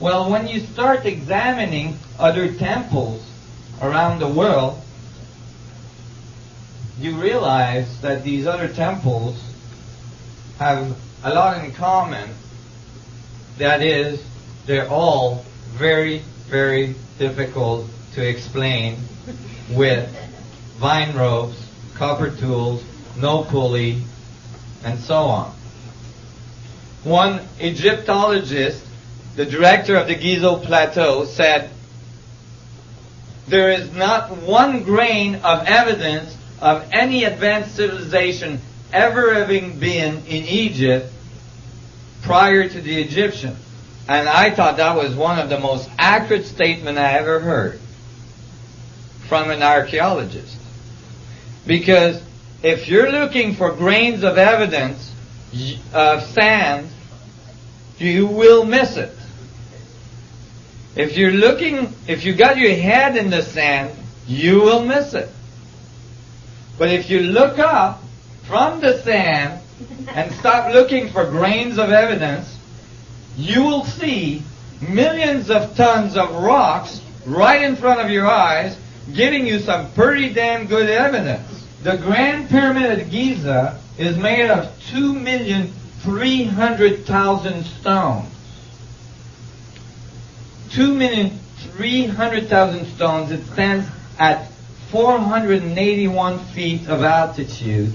Well, when you start examining other temples around the world, you realize that these other temples have a lot in common. That is, they're all very, very difficult to explain with vine ropes, copper tools, no pulley, and so on. One Egyptologist, the director of the Giza Plateau, said, "There is not one grain of evidence of any advanced civilization ever having been in Egypt prior to the Egyptians." And I thought that was one of the most accurate statements I ever heard from an archaeologist. Because if you're looking for grains of evidence of sand, you will miss it. If you got your head in the sand, you will miss it. But if you look up from the sand and stop looking for grains of evidence, you will see millions of tons of rocks right in front of your eyes, giving you some pretty damn good evidence. The Grand Pyramid of Giza is made of 2,300,000 stones. 2,300,000 stones. It stands at 481 feet of altitude.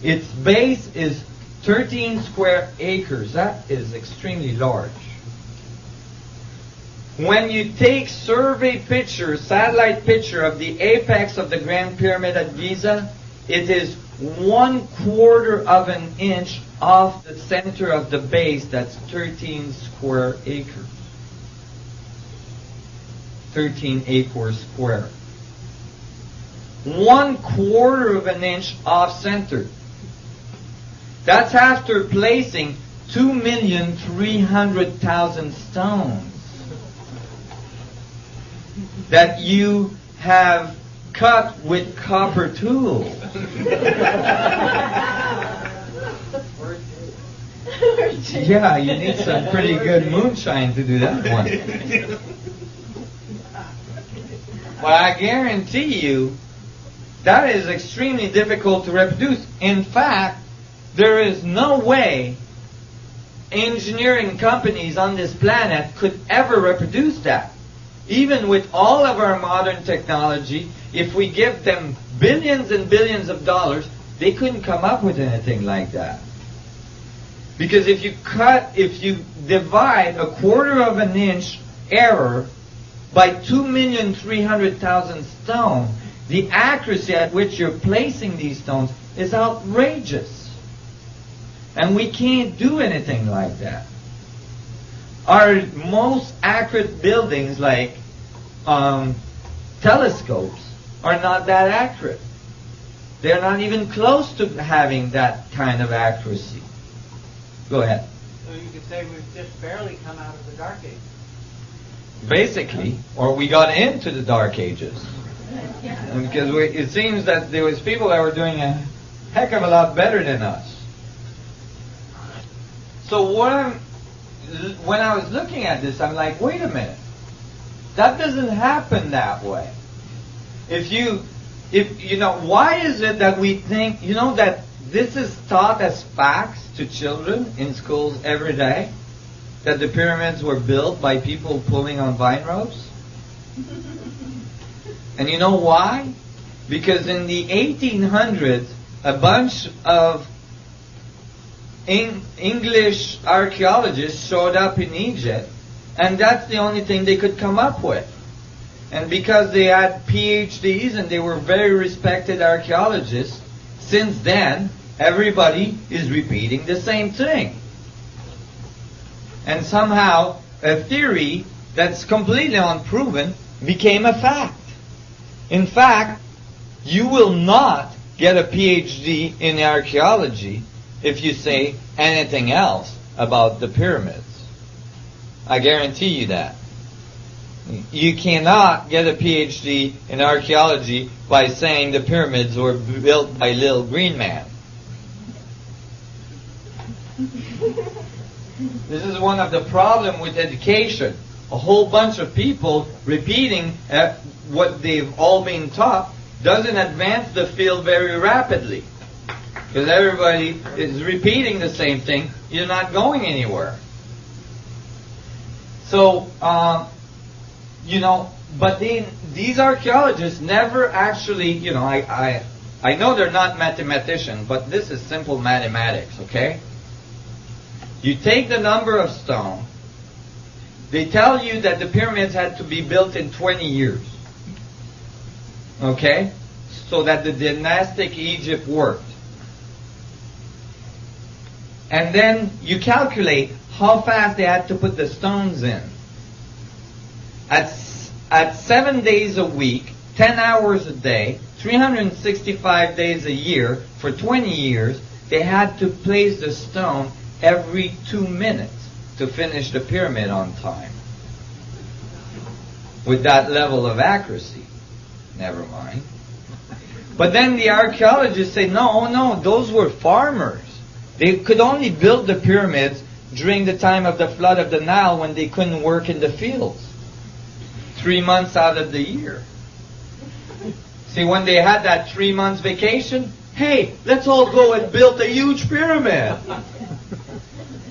Its base is 13 square acres. That is extremely large. When you take survey pictures, satellite picture of the apex of the Grand Pyramid at Giza, it is 1/4 of an inch off the center of the base. That's 13 square acres. 13 acres square. 1/4 of an inch off center. That's after placing 2,300,000 stones that you have cut with copper tools. Yeah, you need some pretty good moonshine to do that one. But I guarantee you, that is extremely difficult to reproduce. In fact, there is no way engineering companies on this planet could ever reproduce that. Even with all of our modern technology, if we give them billions and billions of dollars, they couldn't come up with anything like that. Because if you divide 1/4 of an inch error by 2,300,000 stones, the accuracy at which you're placing these stones is outrageous. And we can't do anything like that. Our most accurate buildings, like telescopes, are not that accurate. They're not even close to having that kind of accuracy. Go ahead. So you could say we've just barely come out of the Dark Ages. Basically, or we got into the Dark Ages. Because it seems that there was people that were doing a heck of a lot better than us. So when I was looking at this, I'm like, wait a minute. That doesn't happen that way. Why is it that we think, that this is taught as facts to children in schools every day? That the pyramids were built by people pulling on vine ropes? And you know why? Because in the 1800s, a bunch of English archaeologists showed up in Egypt, and that's the only thing they could come up with. And because they had PhDs and they were very respected archaeologists, since then, everybody is repeating the same thing. And somehow, a theory that's completely unproven became a fact. In fact, you will not get a PhD in archaeology if you say anything else about the pyramids. I guarantee you that. You cannot get a PhD in archaeology by saying the pyramids were built by Little Green Man. This is one of the problems with education. a whole bunch of people repeating what they've all been taught doesn't advance the field very rapidly. Because everybody is repeating the same thing, you're not going anywhere. So, but these archaeologists never actually, I know they're not mathematicians, but this is simple mathematics, okay? You take the number of stone, they tell you that the pyramids had to be built in 20 years, okay? So that the dynastic Egypt worked. And then you calculate how fast they had to put the stones in. At 7 days a week, 10 hours a day, 365 days a year, for 20 years, they had to place the stone every 2 minutes to finish the pyramid on time. With that level of accuracy. Never mind. But then the archaeologists say, no, those were farmers. They could only build the pyramids during the time of the flood of the Nile when they couldn't work in the fields. 3 months out of the year. See, when they had that 3 months vacation, hey, let's all go and build a huge pyramid.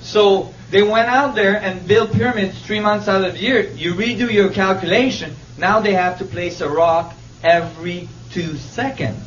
So they went out there and built pyramids 3 months out of the year. You redo your calculation. Now they have to place a rock every 2 seconds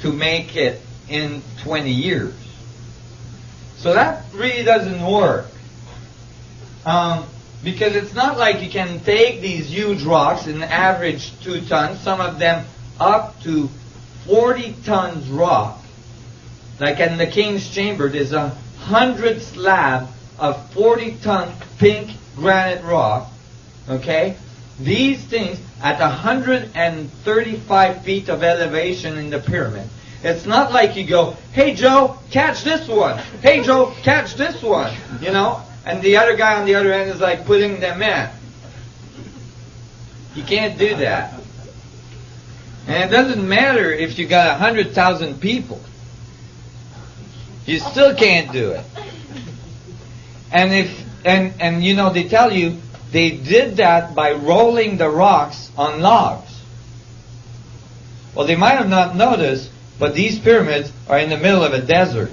to make it in 20 years. So that really doesn't work. Because it's not like you can take these huge rocks and average 2 tons, some of them up to 40 tons rock. Like in the King's Chamber, there's 100 slab of 40-ton pink granite rock. Okay? These things at 135 feet of elevation in the pyramid. It's not like you go, hey Joe, catch this one. Hey Joe, catch this one. And the other guy on the other end is like putting them in. You can't do that. And it doesn't matter if you got 100,000 people. You still can't do it. And they tell you they did that by rolling the rocks on logs. Well, they might have not noticed, but these pyramids are in the middle of a desert.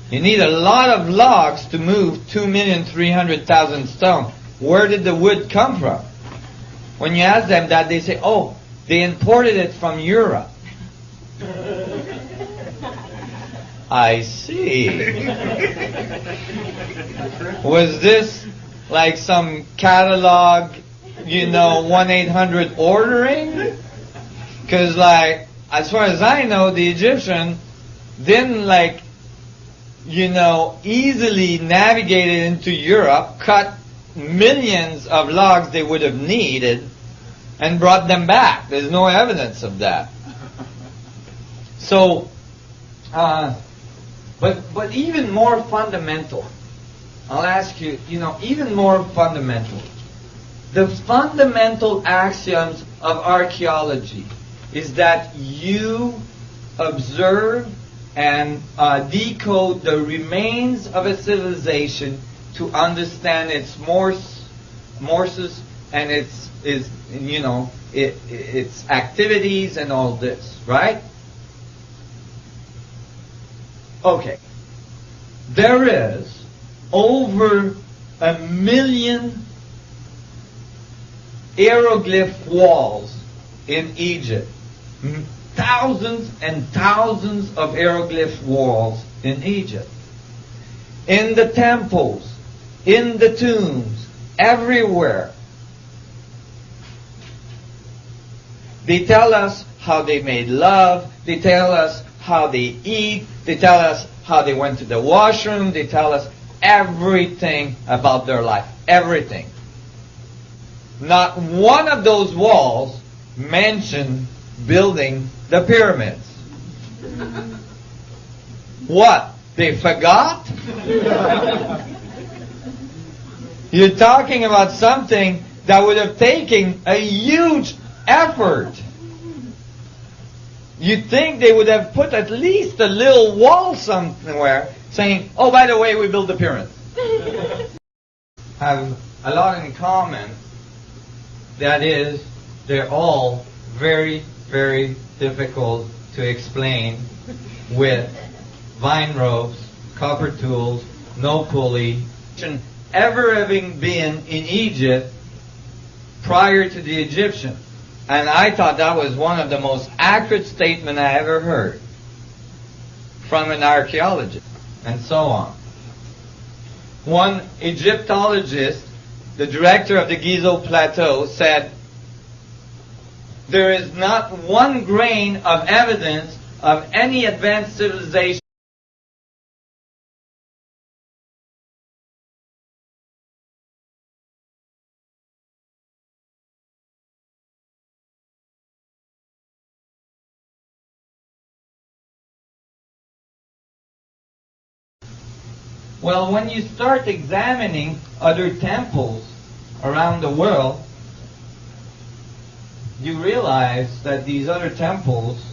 You need a lot of logs to move 2,300,000 stone. Where did the wood come from? When you ask them that, they say, oh, they imported it from Europe. I see. Was this like some catalog, 1-800 ordering? Because as far as I know, the Egyptian didn't easily navigate it into Europe, cut millions of logs they would have needed, and brought them back. There's no evidence of that. So, but even more fundamental, I'll ask you, even more fundamental. The fundamental axioms of archaeology is that you observe and decode the remains of a civilization to understand its morses and its activities and all this, right? Okay. There is over 1 million hieroglyph walls in Egypt. Thousands and thousands of hieroglyph walls in Egypt. In the temples, in the tombs, everywhere. They tell us how they made love. They tell us how they eat. They tell us how they went to the washroom. They tell us everything about their life. Everything. Not one of those walls mentioned building the pyramids. What? They forgot? You're talking about something that would have taken a huge effort. You'd think they would have put at least a little wall somewhere saying, oh, by the way, we built the pyramids. have a lot in common. That is, they're all very, very difficult to explain with vine ropes, copper tools, no pulley. Ever having been in Egypt prior to the Egyptians. And I thought that was one of the most accurate statements I ever heard from an archaeologist, and so on. One Egyptologist, the director of the Gizo Plateau, said, there is not one grain of evidence of any advanced civilization Well, when you start examining other temples around the world, you realize that these other temples